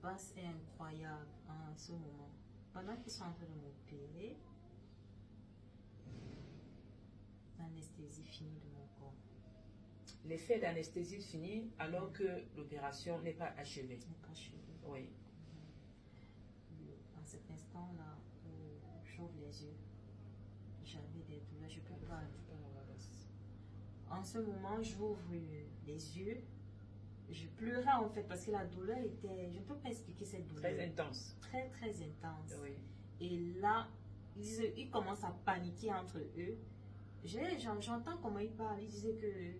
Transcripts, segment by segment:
passe est incroyable en ce moment. Pendant qu'ils sont en train de m'opérer, l'anesthésie finit de mon corps. L'effet d'anesthésie finit alors que l'opération n'est pas achevée. Oui. À cet instant-là, où j'ouvre les yeux, j'avais des douleurs, je peux pas. En ce moment, j'ouvre les yeux, je pleurais en fait parce que la douleur était, je ne peux pas expliquer cette douleur. Très intense. Très très intense. Oui. Et là, ils commencent à paniquer entre eux. J'entends comment ils parlent. Ils disaient que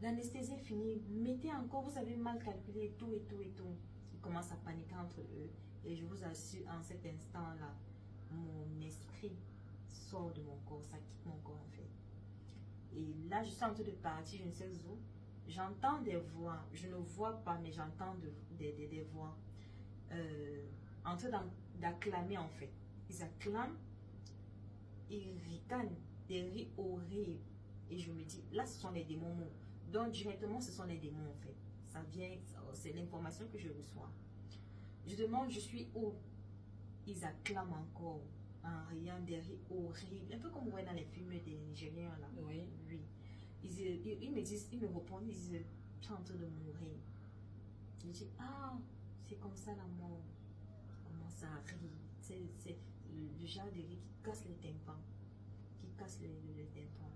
l'anesthésie est finie, mettez encore, vous avez mal calculé, tout et tout et tout. Ils commencent à paniquer entre eux. Et je vous assure, en cet instant-là, mon esprit sort de mon corps, ça quitte mon corps en fait. Et là, je suis en train de partir, je ne sais où. J'entends des voix, je ne vois pas, mais j'entends des voix en train d'acclamer en fait. Ils acclament, ils ricanent, des rires horribles. Et je me dis, là, ce sont les démons. Donc, directement, ce sont les démons en fait. Ça vient, c'est l'information que je reçois. Je demande, je suis où? Ils acclament encore en riant, des rires horribles. Un peu comme vous voyez dans les films des Nigériens là. Oui. Oui. Ils me disent, ils me répondent, ils disent, je suis en train de mourir. Je dis, ah, c'est comme ça la mort. Comment ça rit. C'est le genre de rire qui casse les tympans. Qui casse les tympans.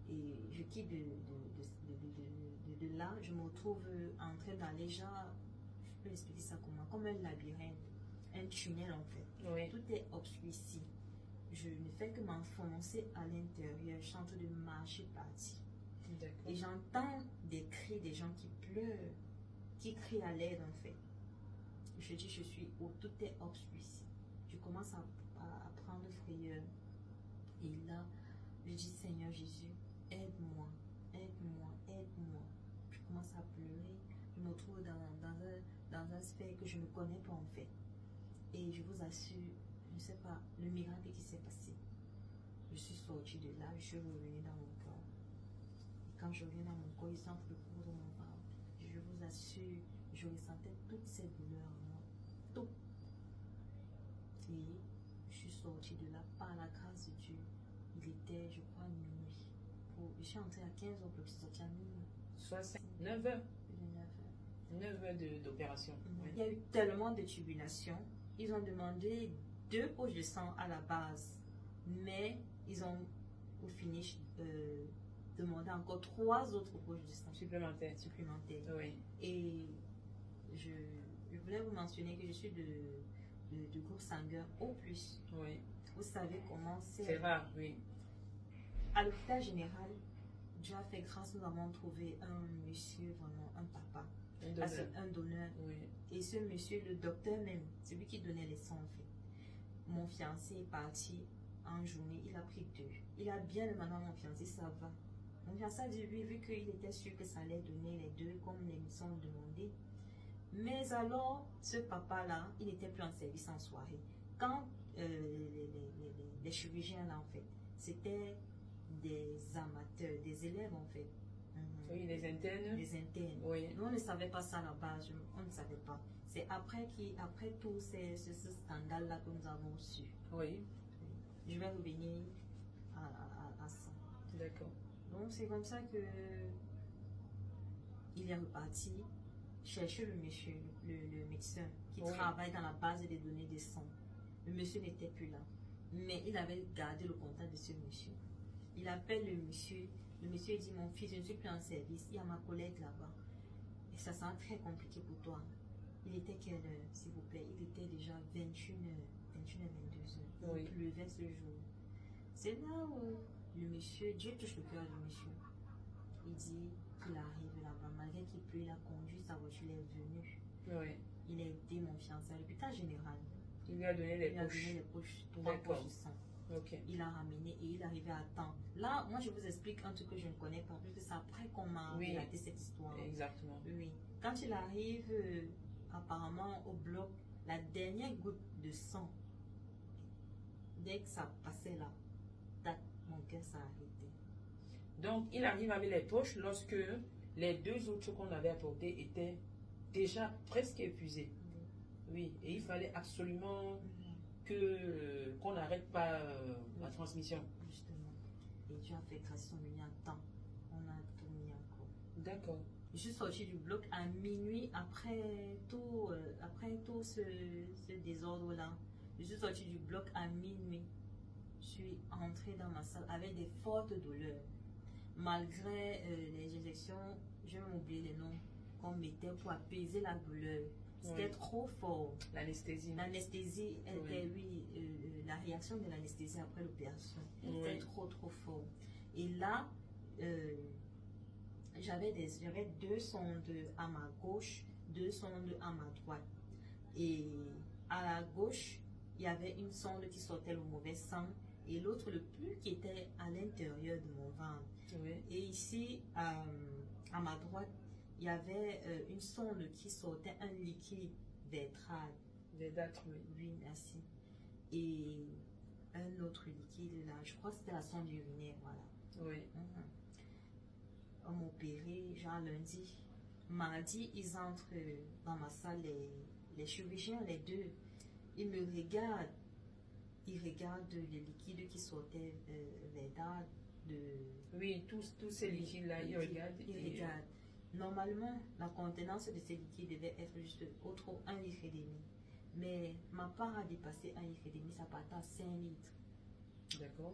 Et je quitte de là, je me retrouve en train d'aller, genre, je peux expliquer ça comment, comme un labyrinthe, un tunnel en fait. Oui. Tout est obscur ici. Je ne fais que m'enfoncer à l'intérieur, je suis en train de marcher partir. Et j'entends des cris, des gens qui pleurent, qui crient à l'aide en fait. Je dis, je suis où, tout est obscur ici. Je commence à prendre frayeur. Et là, je dis, Seigneur Jésus, aide-moi, aide-moi, aide-moi. Je commence à pleurer. Je me trouve dans un sphère que je ne connais pas en fait. Et je vous assure, je ne sais pas, le miracle qui s'est passé. Je suis sortie de là, je suis revenue dans mon corps. Et quand je reviens dans mon corps, ils sont en train de coudre mon ventre. Je vous assure, je ressentais toutes ces douleurs en moi. Tout. Et je suis sortie de là par la grâce de Dieu. Il était, je crois, minuit. Je suis entrée à 15h, puis je suis sortie à minuit. 9 heures. 9 heures. 9 heures d'opération. Oui. Il y a eu tellement de tribulations. Ils ont demandé 2 poches de sang à la base. Mais ils ont, au finish, demandé encore 3 autres poches de sang. Supplémentaires. Oui. Et je voulais vous mentionner que je suis de groupe sanguin O+. Oui. Vous savez comment c'est. C'est rare, oui. À l'hôpital général, Dieu a fait grâce, nous avons trouvé un monsieur, vraiment un papa. Un donneur. Oui. Et ce monsieur, le docteur même, c'est lui qui donnait les sangs en fait. Mon fiancé est parti en journée, il a pris 2. Il a bien demandé à mon fiancé, ça va. Mon fiancé a dit oui, vu qu'il était sûr que ça allait donner les 2 comme les médecins ont demandé. Mais alors, ce papa-là, il n'était plus en service en soirée. Quand les chirurgiens là en fait, c'était des amateurs, des élèves en fait. Oui, les internes. Les internes. Oui. Nous, on ne savait pas ça à la base, on ne savait pas. C'est après tout ce scandale-là que nous avons su. Oui. Je vais revenir à ça. D'accord. Donc, c'est comme ça que il est reparti chercher le monsieur, le médecin qui travaille dans la base des données des sangs. Le monsieur n'était plus là. Mais il avait gardé le contact de ce monsieur. Il appelle le monsieur dit, mon fils, je ne suis plus en service, il y a ma collègue là-bas. Et ça sera très compliqué pour toi. Il était quelle heure, s'il vous plaît? Il était déjà 21h, 22h. Oui. Il pleuvait ce jour. C'est là où le monsieur, Dieu touche le cœur du monsieur. Il dit qu'il arrive là-bas, malgré qu'il pleut, il a conduit sa voiture, il est venu. Oui. Il a aidé mon fiancé à l'hôpital général. Il lui a donné les poches. 3 poches de sang. Okay. Il a ramené et il arrivait à temps. Là, moi, je vous explique un truc que je ne connais pas, parce que c'est après qu'on m'a relaté cette histoire. Exactement. Oui. Quand il arrive, apparemment, au bloc, la dernière goutte de sang, dès que ça passait là, mon cœur s'est arrêté. Donc, il arrive avec les poches lorsque les 2 autres qu'on avait apportés étaient déjà presque épuisé. Oui, et il fallait absolument qu'on n'arrête pas la transmission. Justement. Et Dieu a fait grâce, ils sont venus à temps. On a tout mis encore. D'accord. Je suis sortie du bloc à minuit après tout ce désordre-là. Je suis sortie du bloc à minuit. Je suis entrée dans ma salle avec des fortes douleurs. Malgré les injections, je vais m'oublier les noms qu'on mettait pour apaiser la douleur. C'était trop fort. L'anesthésie. L'anesthésie était, la réaction de l'anesthésie après l'opération. C'était trop fort. Et là, j'avais deux sondes à ma gauche, deux sondes à ma droite. Et à la gauche, il y avait une sonde qui sortait le mauvais sang et l'autre, le plus, qui était à l'intérieur de mon ventre. Et ici, à ma droite, il y avait une sonde qui sortait un liquide vétral. Védâtre, oui. Oui, merci. Et un autre liquide là, je crois que c'était la sonde urinaire, voilà. Oui. On m'a opéré, genre lundi. Mardi, ils entrent dans ma salle, les chirurgiens, les deux. Ils me regardent. Ils regardent le liquide qui sortait védâtre. Oui, tous ces liquides-là, ils regardent. Ils regardent. Normalement, la contenance de ces liquides devait être juste 1,5 litre. Mais ma part a dépassé 1,5 litre, ça partait à 5 litres. D'accord.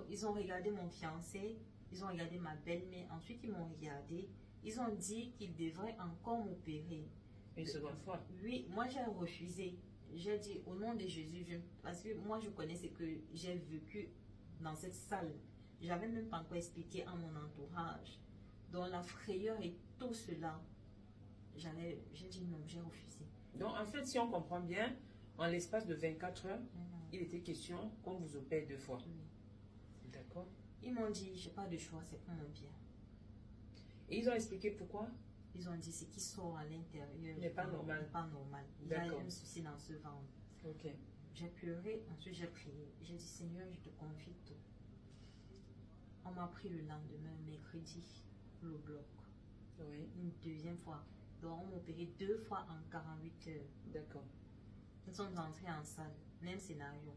Ils ont regardé mon fiancé, ils ont regardé ma belle-mère, ensuite ils m'ont regardé. Ils ont dit qu'ils devraient encore m'opérer. Une seconde fois? Oui, moi j'ai refusé. J'ai dit au nom de Jésus, parce que moi je connais ce que j'ai vécu dans cette salle. J'avais même pas encore expliqué à mon entourage. Dans la frayeur et tout cela, j'ai dit non, j'ai refusé. Donc en fait, si on comprend bien, en l'espace de 24 heures, il était question qu'on vous opère 2 fois. D'accord. Ils m'ont dit, j'ai pas de choix, c'est pour mon bien. Et ils ont expliqué pourquoi? Ils ont dit, ce qui sort à l'intérieur n'est pas normal. N'est pas normal. Il y a un souci dans ce ventre. Ok. J'ai pleuré, ensuite j'ai prié. J'ai dit, Seigneur, je te confie tout. On m'a pris le lendemain, mercredi, le bloc. Oui. Une deuxième fois. Donc on m'a opéré 2 fois en 48 heures. D'accord. Nous sommes entrés en salle, même scénario.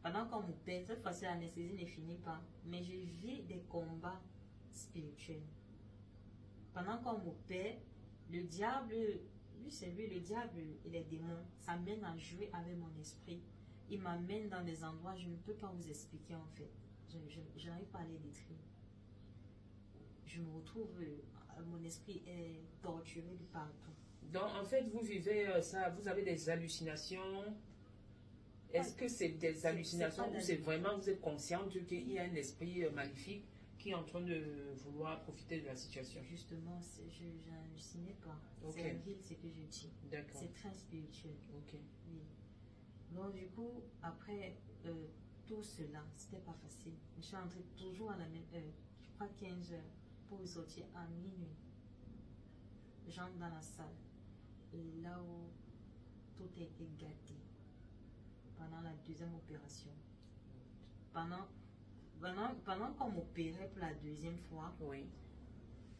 Pendant qu'on m'opère, cette fois-ci l'anesthésie ne finit pas, mais je vis des combats spirituels. Pendant qu'on m'opère, le diable, lui c'est lui, le diable et les démons, ça mène à jouer avec mon esprit. Il m'amène dans des endroits, je ne peux pas vous expliquer en fait. Je n'arrive pas à les décrire. Je me retrouve, mon esprit est torturé de partout. Donc en fait, vous vivez ça, vous avez des hallucinations. Est-ce que c'est des hallucinations ou c'est vraiment, vous êtes consciente qu'il y a un esprit maléfique qui est en train de vouloir profiter de la situation? Justement, je n'hallucinais pas. Okay. C'est réel ce que je dis. D'accord. C'est très spirituel. Ok. Oui. Donc du coup, après tout cela, c'était pas facile. Je suis entrée toujours à la même heure, je crois 15 heures, pour sortir à minuit. J'entre dans la salle, et là où tout a été gâté pendant la deuxième opération. Pendant qu'on m'opérait pour la deuxième fois, oui.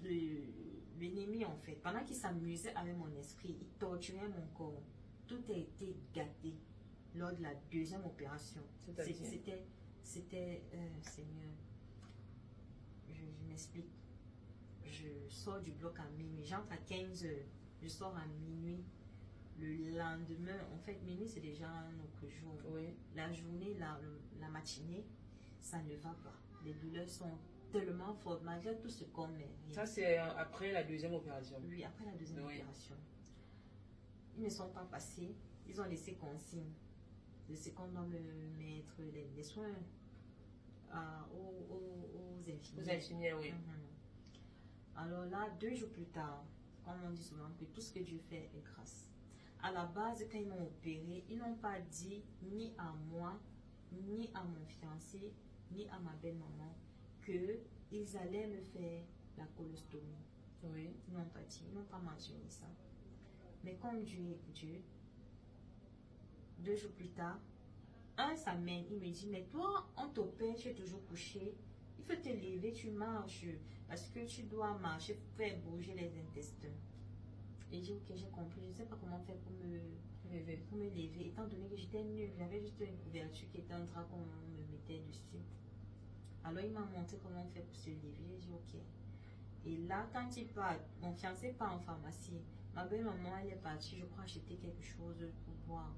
L'ennemi en fait, pendant qu'il s'amusait avec mon esprit, il torturait mon corps. Tout a été gâté lors de la deuxième opération. C'était Seigneur, je m'explique. Je sors du bloc à minuit, j'entre à 15 heures, je sors à minuit. Le lendemain, en fait, minuit c'est déjà un autre jour. Oui. La journée, la matinée, ça ne va pas. Les douleurs sont tellement fortes, malgré tout ce qu'on met. Ça, c'est après la deuxième opération? Oui, après la deuxième opération. Ils ne sont pas passés, ils ont laissé consigne de ce qu'on doit me mettre les soins aux infirmières. Aux infirmières, oui. Alors là, 2 jours plus tard, comme on dit souvent que tout ce que Dieu fait est grâce. À la base, quand ils m'ont opéré, ils n'ont pas dit ni à moi, ni à mon fiancé, ni à ma belle-maman qu'ils allaient me faire la colostomie. Oui. Ils n'ont pas dit, ils n'ont pas mentionné ça. Mais comme Dieu est Dieu, 2 jours plus tard, un s'amène, il me dit, mais toi, on t'opère, tu es toujours couché, il faut te lever, tu marches, parce que tu dois marcher, faire bouger les intestins. Et j'ai dit, ok, j'ai compris, je ne sais pas comment faire pour me lever, étant donné que j'étais nulle, j'avais juste une couverture qui était un drap qu'on me mettait dessus. Alors il m'a montré comment on fait pour se lever, j'ai dit, ok. Et là, quand il part, mon fiancé part en pharmacie, ma belle-maman, elle est partie, je crois, acheter quelque chose pour boire,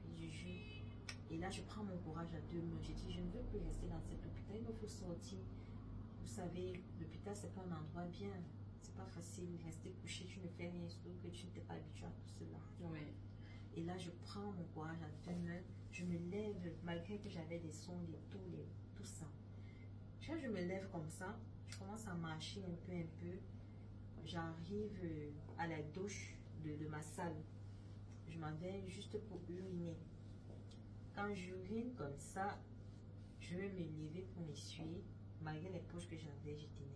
puis du jus. Et là, je prends mon courage à deux mains, j'ai dit, je ne veux plus rester dans cet hôpital, il me faut sortir. Vous savez, l'hôpital, c'est pas un endroit bien. C'est pas facile de rester couché, tu ne fais rien, surtout que tu n'étais pas habitué à tout cela. Oui. Et là, je prends mon courage à deux mains, je me lève, malgré que j'avais des sons, tout ça. Quand je me lève comme ça, je commence à marcher un peu. J'arrive à la douche de ma salle. Je m'en vais juste pour uriner. Quand j'urine comme ça, je vais me lever pour m'essuyer. Malgré les poches que j'avais, je tenais.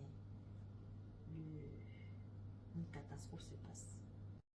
Une catastrophe se passe.